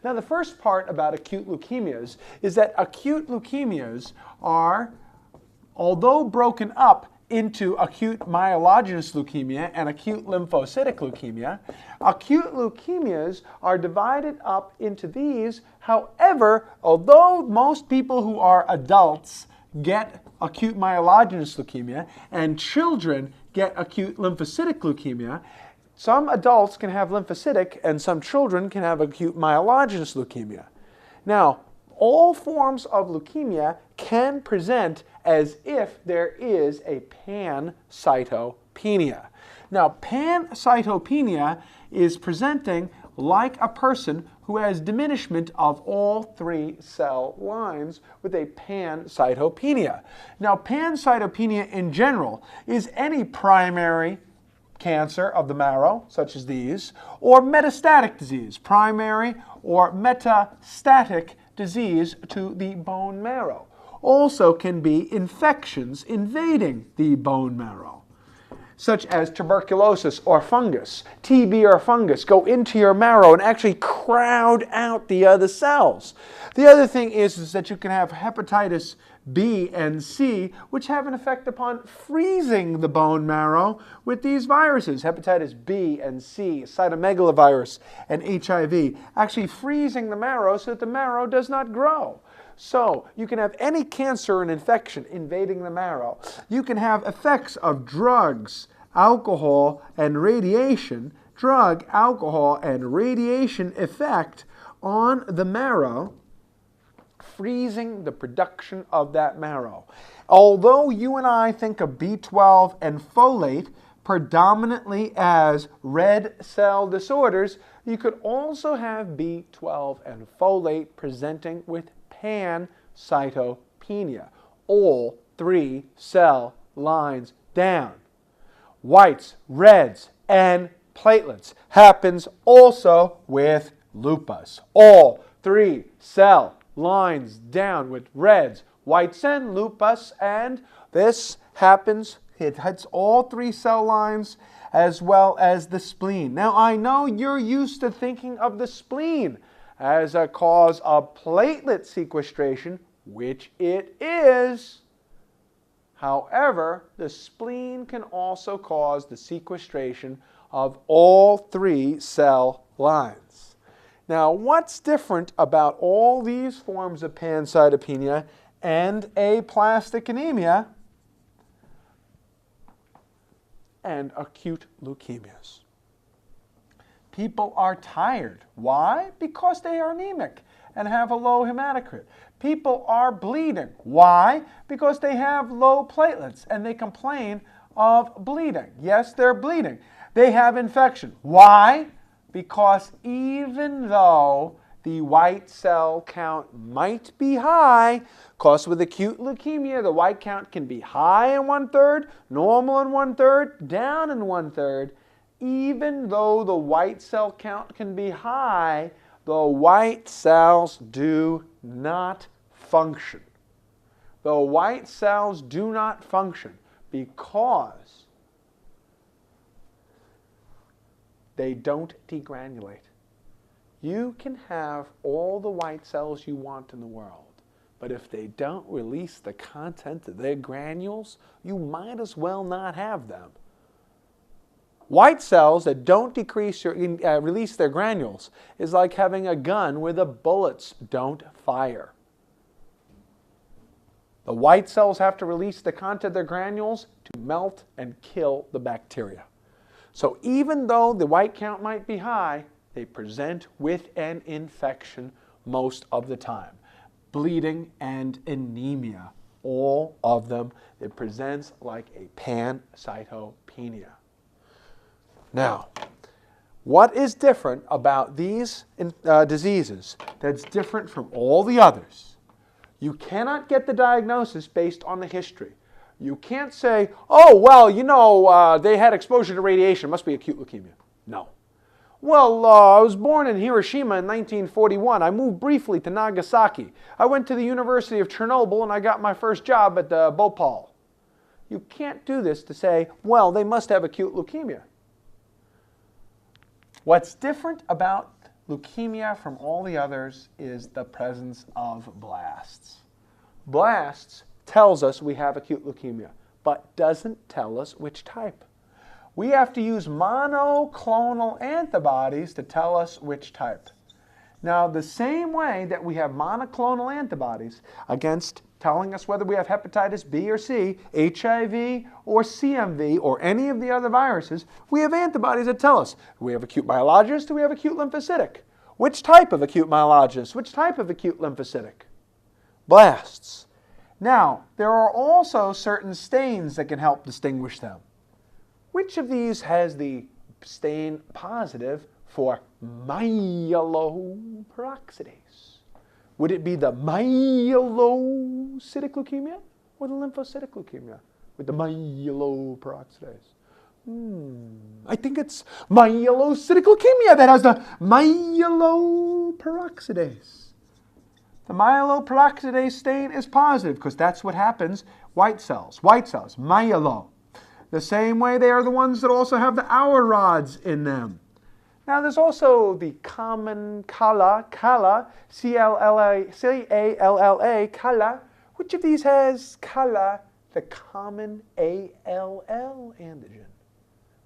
Now, the first part about acute leukemias is that acute leukemias are, although broken up into acute myelogenous leukemia and acute lymphocytic leukemia, acute leukemias are divided up into these. However, although most people who are adults get acute myelogenous leukemia and children get acute lymphocytic leukemia, some adults can have lymphocytic and some children can have acute myelogenous leukemia. Now, all forms of leukemia can present as if there is a pancytopenia. Now, pancytopenia is presenting like a person who has diminishment of all 3 cell lines with a pancytopenia. Now, pancytopenia in general is any primary cancer of the marrow, such as these, or metastatic disease, primary or metastatic disease to the bone marrow. Also can be infections invading the bone marrow, such as tuberculosis or fungus. TB or fungus go into your marrow and actually crowd out the other cells. The other thing is that you can have hepatitis B and C, which have an effect upon freezing the bone marrow with these viruses, hepatitis B and C, cytomegalovirus, and HIV, actually freezing the marrow so that the marrow does not grow. So you can have any cancer and infection invading the marrow. You can have effects of drugs, alcohol, and radiation, drug, alcohol, and radiation effect on the marrow, freezing the production of that marrow. Although you and I think of B12 and folate predominantly as red cell disorders, you could also have B12 and folate presenting with pancytopenia, all 3 cell lines down. Whites, reds, and platelets happens also with lupus, all 3 cell lines down with reds, whites, and lupus, and this happens, it hits all 3 cell lines as well as the spleen. Now, I know you're used to thinking of the spleen as a cause of platelet sequestration, which it is. However, the spleen can also cause the sequestration of all 3 cell lines. Now, what's different about all these forms of pancytopenia and aplastic anemia and acute leukemias? People are tired. Why? Because they are anemic and have a low hematocrit. People are bleeding. Why? Because they have low platelets and they complain of bleeding. Yes, they're bleeding. They have infection. Why? Because even though the white cell count might be high, because with acute leukemia, the white count can be high in 1/3, normal in 1/3, down in 1/3. Even though the white cell count can be high, the white cells do not function. The white cells do not function because they don't degranulate. You can have all the white cells you want in the world, but if they don't release the content of their granules, you might as well not have them. White cells that don't release their granules is like having a gun where the bullets don't fire. The white cells have to release the content of their granules to melt and kill the bacteria. So even though the white count might be high, they present with an infection most of the time. Bleeding and anemia, all of them, it presents like a pancytopenia. Now, what is different about these diseases that's different from all the others? You cannot get the diagnosis based on the history. You can't say, oh, well, you know, they had exposure to radiation, must be acute leukemia. No. Well, I was born in Hiroshima in 1941. I moved briefly to Nagasaki. I went to the University of Chernobyl and I got my first job at Bhopal. You can't do this to say, well, they must have acute leukemia. What's different about leukemia from all the others is the presence of blasts. Blasts tells us we have acute leukemia, but doesn't tell us which type. We have to use monoclonal antibodies to tell us which type. Now, the same way that we have monoclonal antibodies against telling us whether we have hepatitis B or C, HIV or CMV or any of the other viruses, we have antibodies that tell us, do we have acute myelogenous, do we have acute lymphocytic? Which type of acute myelogenous? Which type of acute lymphocytic? Blasts. Now, there are also certain stains that can help distinguish them. Which of these has the stain positive for myeloperoxidase? Would it be the myelocytic leukemia or the lymphocytic leukemia with the myeloperoxidase? I think it's myelocytic leukemia that has the myeloperoxidase. The myeloperoxidase stain is positive because that's what happens. White cells, myelo. The same way they are the ones that also have the hour rods in them. Now there's also the common CALA, C-A-L-L-A, CALA. Which of these has CALA, the common ALL antigen?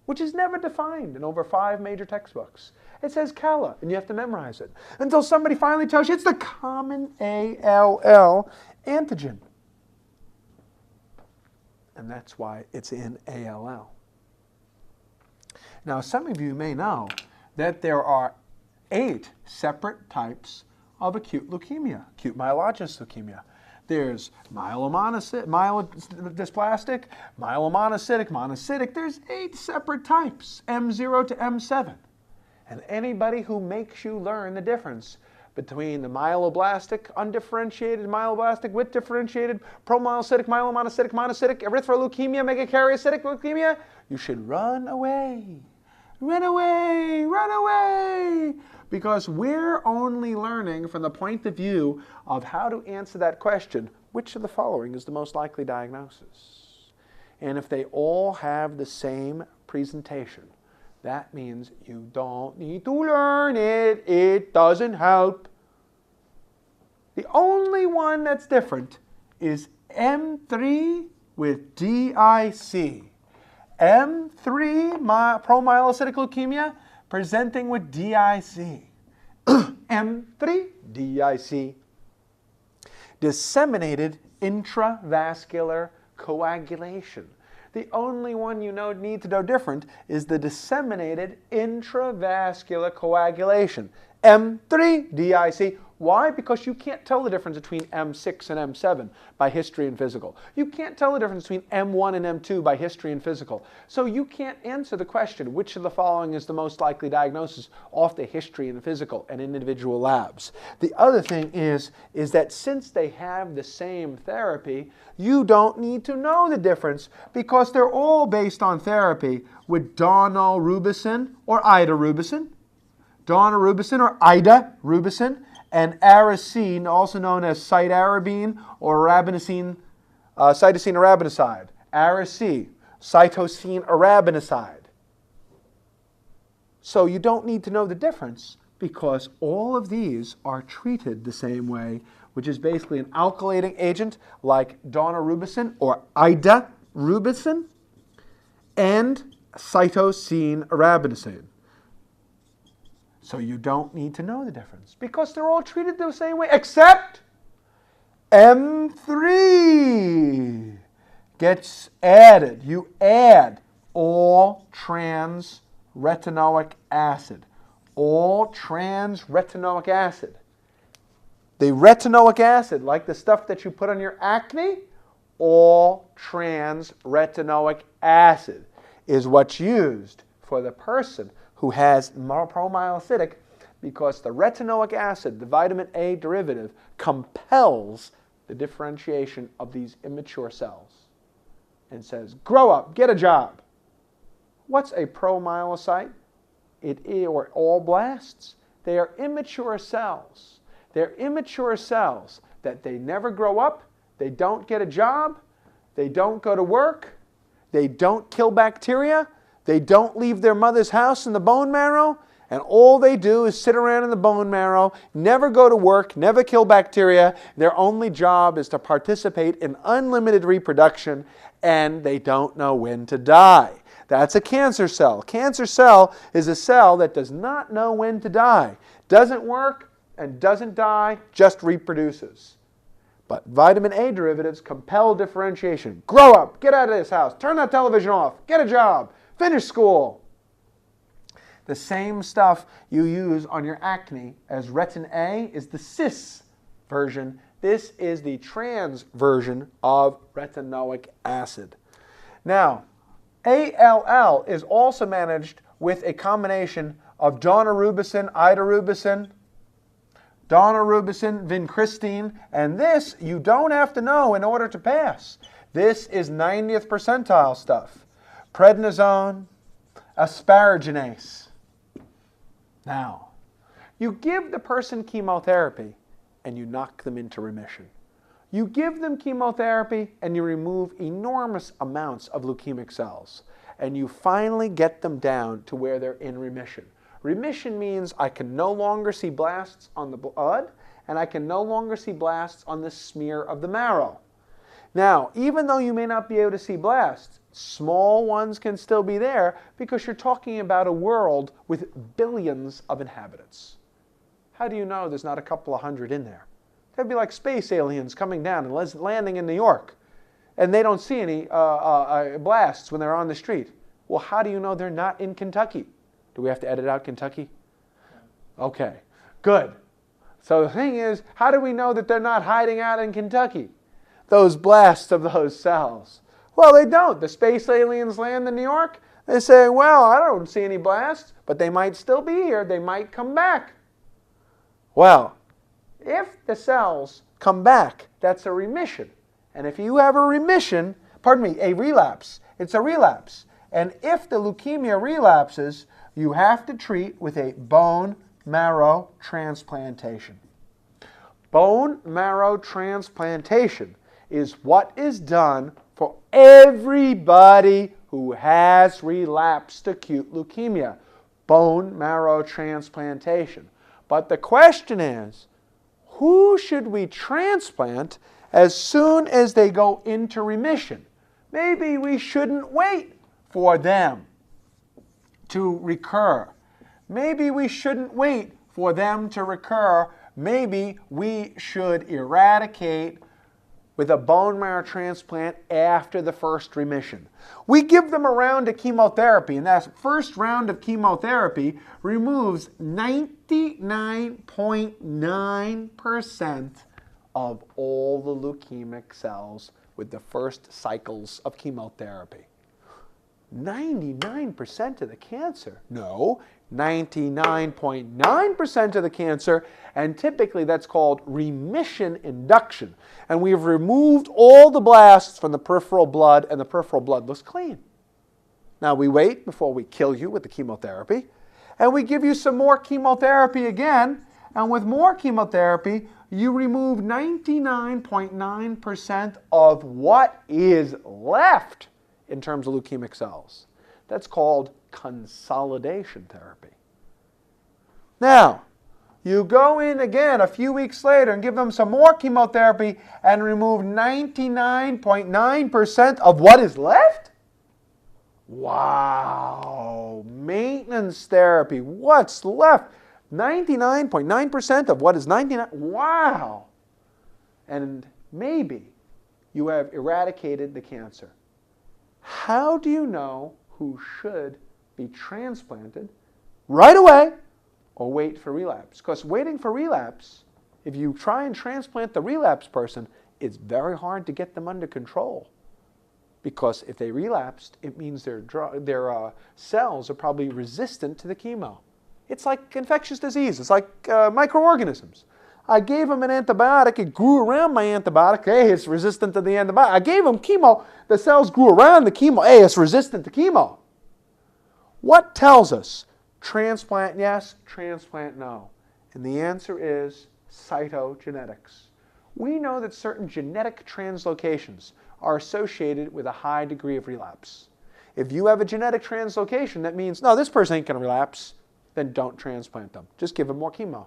Which is never defined in over 5 major textbooks. It says CALA, and you have to memorize it until somebody finally tells you it's the common ALL antigen. And that's why it's in ALL. Now, some of you may know that there are 8 separate types of acute leukemia, acute myelogenous leukemia. There's myelodysplastic, myelomonocytic, monocytic. There's 8 separate types, M0 to M7. And anybody who makes you learn the difference between the myeloblastic, undifferentiated, myeloblastic with differentiated, promyelocytic, myelomonocytic, monocytic, erythroleukemia, megakaryocytic leukemia, you should run away. Run away, run away. Because we're only learning from the point of view of how to answer that question, which of the following is the most likely diagnosis? And if they all have the same presentation, that means you don't need to learn it. It doesn't help. The only one that's different is M3 with DIC. M3 promyelocytic leukemia presenting with DIC. M3 DIC. Disseminated intravascular coagulation. The only one you need to know different is the disseminated intravascular coagulation. M3 DIC. Why? Because you can't tell the difference between M6 and M7 by history and physical. You can't tell the difference between M1 and M2 by history and physical. So you can't answer the question, which of the following is the most likely diagnosis, off the history and physical and in individual labs. The other thing is that since they have the same therapy, you don't need to know the difference because they're all based on therapy with daunorubicin or idarubicin, daunorubicin or idarubicin, and aracine, also known as cytarabine or cytosine arabinoside. Aracine, cytosine arabinoside. So you don't need to know the difference because all of these are treated the same way, which is basically an alkylating agent like daunorubicin or idarubicin and cytosine arabinoside. So you don't need to know the difference because they're all treated the same way, except M3 gets added. You add all trans-retinoic acid. All trans-retinoic acid. The retinoic acid, like the stuff that you put on your acne, all trans-retinoic acid is what's used for the person who has promyelocytic, because the retinoic acid, the vitamin A derivative, compels the differentiation of these immature cells and says, grow up, get a job. What's a promyelocyte? Or all blasts? They are immature cells. They're immature cells that they never grow up, they don't get a job, they don't go to work, they don't kill bacteria, they don't leave their mother's house in the bone marrow, And all they do is sit around in the bone marrow, never go to work, never kill bacteria. Their only job is to participate in unlimited reproduction, and they don't know when to die. That's a cancer cell. Cancer cell is a cell that does not know when to die. Doesn't work and doesn't die, just reproduces. But vitamin A derivatives compel differentiation. Grow up, get out of this house, turn that television off, get a job, finish school. The same stuff you use on your acne as retin A is the cis version. This is the trans version of retinoic acid. Now, ALL is also managed with a combination of daunorubicin, idarubicin, daunorubicin, vincristine, and this you don't have to know in order to pass. This is 90th percentile stuff. Prednisone, asparaginase. Now, you give the person chemotherapy and you knock them into remission. You give them chemotherapy and you remove enormous amounts of leukemic cells. And you finally get them down to where they're in remission. Remission means I can no longer see blasts on the blood and I can no longer see blasts on the smear of the marrow. Now, even though you may not be able to see blasts, small ones can still be there because you're talking about a world with billions of inhabitants. How do you know there's not a couple of hundred in there? That'd be like space aliens coming down and landing in New York, and they don't see any blasts when they're on the street. Well, how do you know they're not in Kentucky? Do we have to edit out Kentucky? Okay, good. So the thing is, how do we know that they're not hiding out in Kentucky? Those blasts of those cells. Well, they don't. The space aliens land in New York. They say, well, I don't see any blasts, but they might still be here. They might come back. Well, if the cells come back, that's a remission. And if you have a remission, a relapse, it's a relapse. And if the leukemia relapses, you have to treat with a bone marrow transplantation. Bone marrow transplantation is what is done for everybody who has relapsed acute leukemia. Bone marrow transplantation. But the question is, who should we transplant as soon as they go into remission? Maybe we shouldn't wait for them to recur. Maybe we shouldn't wait for them to recur. Maybe we should eradicate with a bone marrow transplant after the first remission. We give them a round of chemotherapy, and that first round of chemotherapy removes 99.9% of all the leukemic cells with the first cycles of chemotherapy. 99% of the cancer? No, 99.9% of the cancer, and typically that's called remission induction. And we've removed all the blasts from the peripheral blood, and the peripheral blood looks clean. Now we wait before we kill you with the chemotherapy, and we give you some more chemotherapy again, and with more chemotherapy, you remove 99.9% of what is left in terms of leukemic cells. That's called consolidation therapy. Now, you go in again a few weeks later and give them some more chemotherapy and remove 99.9% of what is left? Wow, maintenance therapy, what's left? 99.9% of what is 99? Wow. And maybe you have eradicated the cancer. How do you know who should be transplanted right away or wait for relapse? Because waiting for relapse, if you try and transplant the relapse person, it's very hard to get them under control. Because if they relapsed, it means their cells are probably resistant to the chemo. It's like infectious disease. It's like microorganisms. I gave them an antibiotic. It grew around my antibiotic. Hey, it's resistant to the antibiotic. I gave them chemo. The cells grew around the chemo. Hey, it's resistant to chemo. What tells us? Transplant yes, transplant no. And the answer is cytogenetics. We know that certain genetic translocations are associated with a high degree of relapse. If you have a genetic translocation, that means, no, this person ain't going to relapse. then don't transplant them. Just give them more chemo.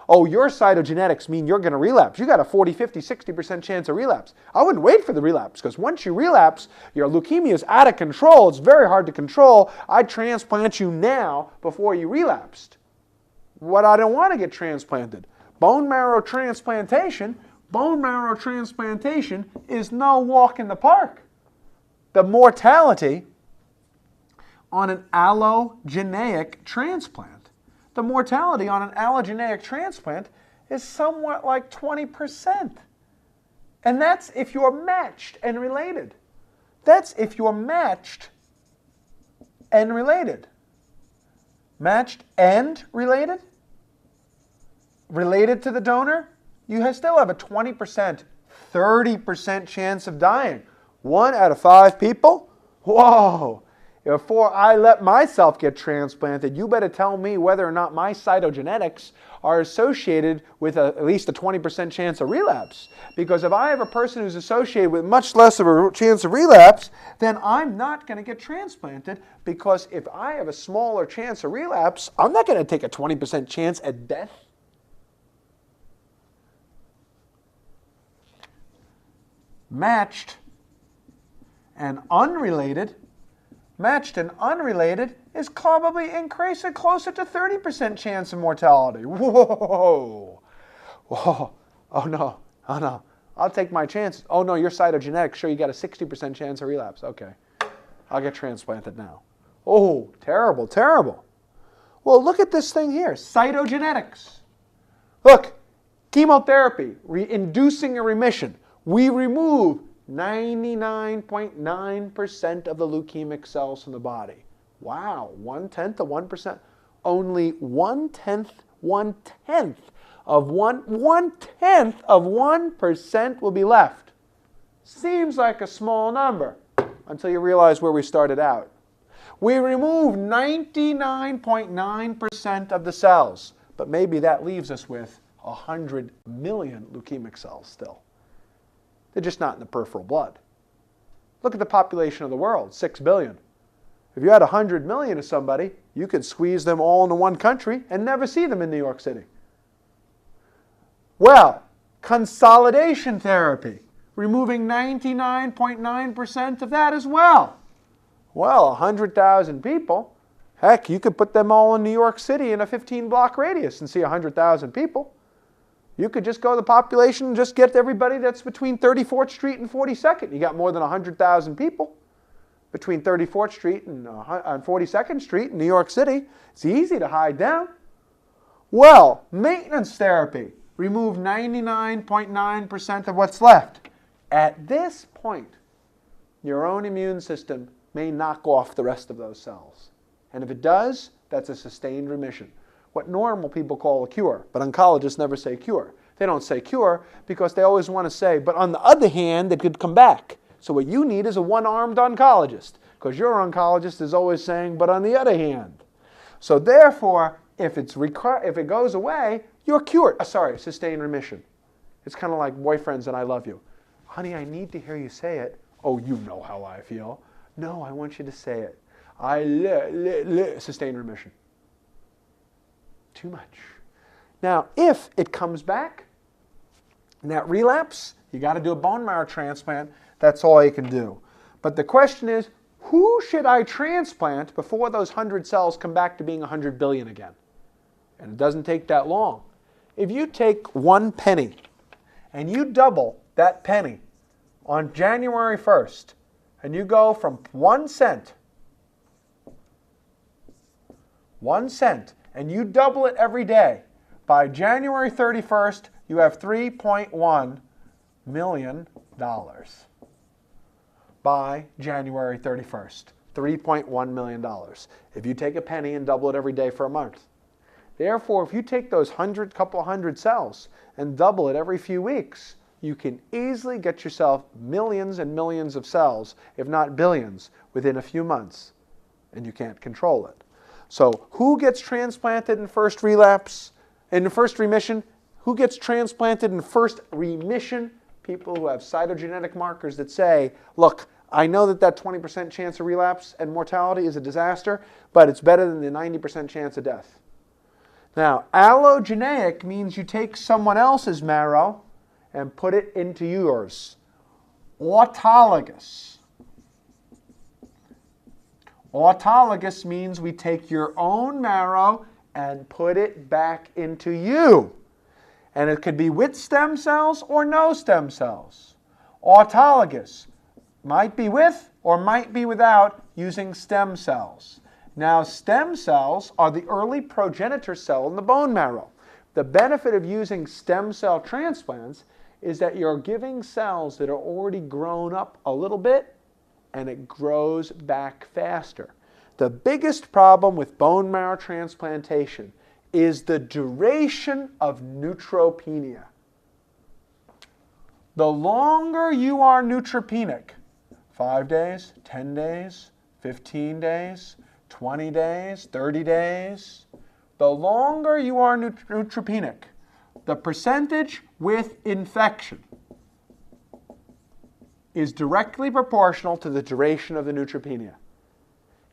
Oh, your cytogenetics mean you're going to relapse. You got a 40, 50, 60% chance of relapse. I wouldn't wait for the relapse, because once you relapse, your leukemia is out of control. It's very hard to control. I'd transplant you now before you relapsed. What I don't want to get transplanted. Bone marrow transplantation is no walk in the park. The mortality on an allogeneic transplant, the mortality on an allogeneic transplant is somewhat like 20%. And that's if you're matched and related. That's if you're matched and related. Matched and related? Related to the donor? You still have a 20%, 30% chance of dying. 1 out of 5 people? Whoa! Before I let myself get transplanted, you better tell me whether or not my cytogenetics are associated with at least a 20% chance of relapse. Because if I have a person who's associated with much less of a chance of relapse, then I'm not going to get transplanted, because if I have a smaller chance of relapse, I'm not going to take a 20% chance at death. Matched and unrelated is probably increasing closer to 30% chance of mortality. Whoa. Whoa. Oh no. I'll take my chances. Oh no, your cytogenetics show you got a 60% chance of relapse. Okay. I'll get transplanted now. Oh, terrible, terrible. Well, look at this thing here. Cytogenetics. Look, chemotherapy, inducing a remission. We remove 99.9% of the leukemic cells from the body. Wow, 1/10 of 1%. Only 1/10 of 1% will be left. Seems like a small number until you realize where we started out. We remove 99.9% of the cells, but maybe that leaves us with 100 million leukemic cells still. They're just not in the peripheral blood. Look at the population of the world, 6 billion. If you had 100 million of somebody, you could squeeze them all into one country and never see them in New York City. Well, consolidation therapy, removing 99.9% of that as well. Well, 100,000 people, heck, you could put them all in New York City in a 15-block radius and see 100,000 people. You could just go to the population and just get everybody that's between 34th Street and 42nd. You got more than 100,000 people between 34th Street and 42nd Street in New York City. It's easy to hide down. Well, maintenance therapy. Remove 99.9% of what's left. At this point, your own immune system may knock off the rest of those cells. And if it does, that's a sustained remission. What normal people call a cure, but oncologists never say cure. They don't say cure because they always want to say, but on the other hand, it could come back. So what you need is a one-armed oncologist, because your oncologist is always saying, but on the other hand. So therefore, if it goes away, you're cured. Sustained remission. It's kind of like boyfriends and I love you. Honey, I need to hear you say it. Oh, you know how I feel. No, I want you to say it. Sustained remission. Too much. Now, if it comes back, in that relapse, you got to do a bone marrow transplant. That's all you can do. But the question is, who should I transplant before those 100 cells come back to being 100 billion again? And it doesn't take that long. If you take 1 penny and you double that penny on January 1st, and you go from 1 cent, and you double it every day, by January 31st, you have $3.1 million. By January 31st, $3.1 million. If you take a penny and double it every day for a month. Therefore, if you take those couple hundred cells and double it every few weeks, you can easily get yourself millions and millions of cells, if not billions, within a few months, and you can't control it. So who gets transplanted in first relapse, in first remission? Who gets transplanted in first remission? People who have cytogenetic markers that say, look, I know that that 20% chance of relapse and mortality is a disaster, but it's better than the 90% chance of death. Now, allogeneic means you take someone else's marrow and put it into yours. Autologous. Autologous means we take your own marrow and put it back into you. And it could be with stem cells or no stem cells. Autologous might be with or might be without using stem cells. Now, stem cells are the early progenitor cell in the bone marrow. The benefit of using stem cell transplants is that you're giving cells that are already grown up a little bit, and it grows back faster. The biggest problem with bone marrow transplantation is the duration of neutropenia. The longer you are neutropenic, 5 days, 10 days, 15 days, 20 days, 30 days, the longer you are neutropenic, the percentage with infection is directly proportional to the duration of the neutropenia.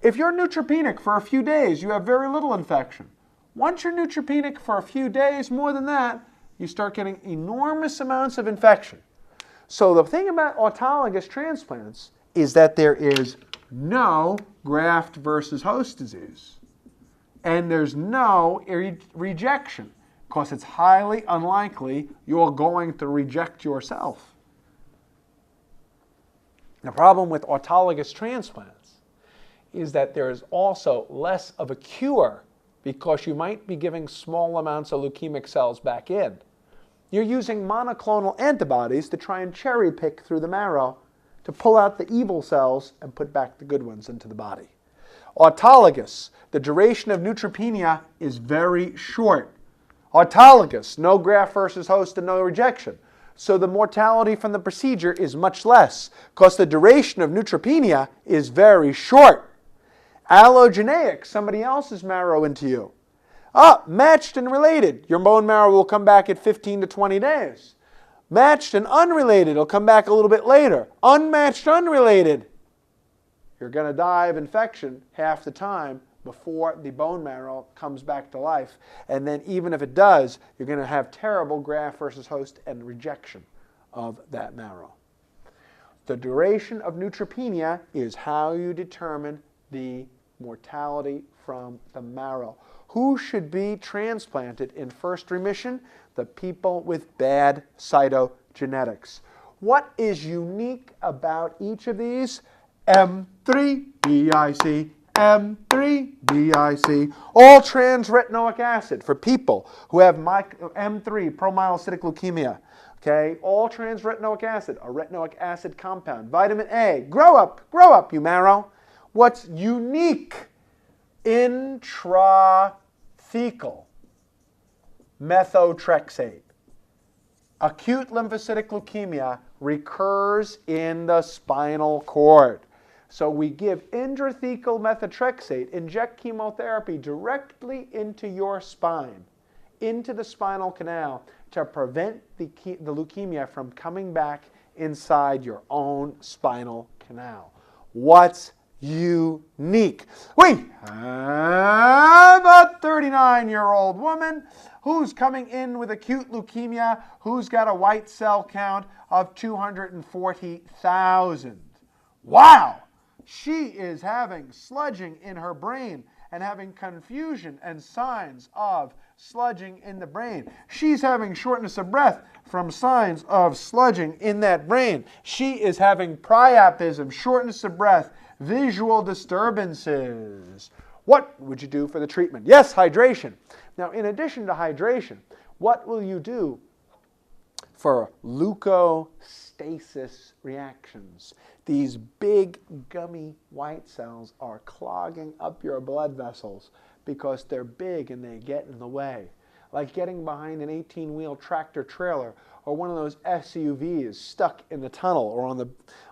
If you're neutropenic for a few days, you have very little infection. Once you're neutropenic for a few days, more than that, you start getting enormous amounts of infection. So the thing about autologous transplants is that there is no graft versus host disease. And there's no rejection, because it's highly unlikely you're going to reject yourself. The problem with autologous transplants is that there is also less of a cure, because you might be giving small amounts of leukemic cells back in. You're using monoclonal antibodies to try and cherry pick through the marrow to pull out the evil cells and put back the good ones into the body. Autologous, the duration of neutropenia is very short. Autologous, no graft versus host and no rejection. So the mortality from the procedure is much less, because the duration of neutropenia is very short. Allogeneic, somebody else's marrow into you. Matched and related, your bone marrow will come back at 15 to 20 days. Matched and unrelated, it'll come back a little bit later. Unmatched, unrelated, you're going to die of infection half the time before the bone marrow comes back to life. And then even if it does, you're going to have terrible graft versus host and rejection of that marrow. The duration of neutropenia is how you determine the mortality from the marrow. Who should be transplanted in first remission? The people with bad cytogenetics. What is unique about each of these? M3BIC, M3BIC, all trans-retinoic acid for people who have M3, promyelocytic leukemia. Okay, all trans-retinoic acid, a retinoic acid compound. Vitamin A, grow up, you marrow. What's unique? Intrathecal methotrexate. Acute lymphocytic leukemia recurs in the spinal cord. So we give intrathecal methotrexate, inject chemotherapy directly into your spine, into the spinal canal, to prevent the leukemia from coming back inside your own spinal canal. What's unique? We have a 39-year-old woman who's coming in with acute leukemia, who's got a white cell count of 240,000. Wow! She is having sludging in her brain and having confusion and signs of sludging in the brain. She's having shortness of breath from signs of sludging in that brain. She is having priapism, shortness of breath, visual disturbances. What would you do for the treatment? Yes, hydration. Now, in addition to hydration, what will you do for leukostasis reactions? These big, gummy white cells are clogging up your blood vessels because they're big and they get in the way. Like getting behind an 18-wheel tractor trailer or one of those SUVs stuck in the tunnel or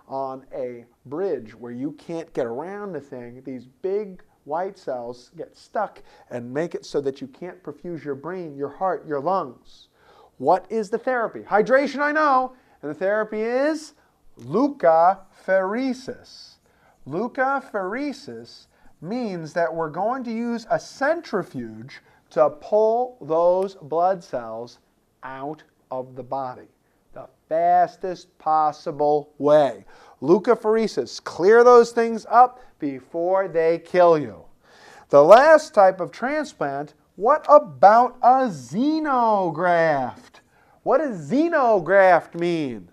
on a bridge where you can't get around the thing. These big white cells get stuck and make it so that you can't perfuse your brain, your heart, your lungs. What is the therapy? Hydration, I know. And the therapy is leukapheresis. Leukapheresis means that we're going to use a centrifuge to pull those blood cells out of the body the fastest possible way. Leukapheresis, clear those things up before they kill you. The last type of transplant, what about a xenograft? What does xenograft mean?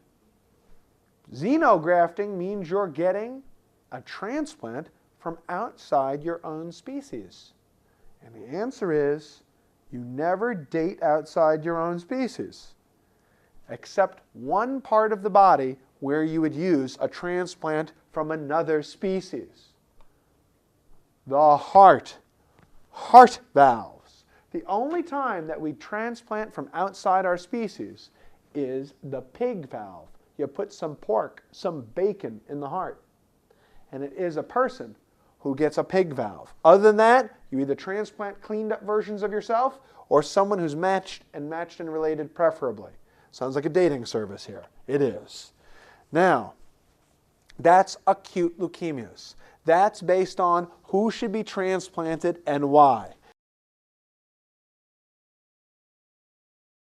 Xenografting means you're getting a transplant from outside your own species. And the answer is, you never date outside your own species, except one part of the body where you would use a transplant from another species. The heart. Heart valves. The only time that we transplant from outside our species is the pig valve. You put some pork, some bacon in the heart, and it is a person who gets a pig valve. Other than that, you either transplant cleaned up versions of yourself or someone who's matched and related preferably. Sounds like a dating service here. It is. Now, that's acute leukemias. That's based on who should be transplanted and why.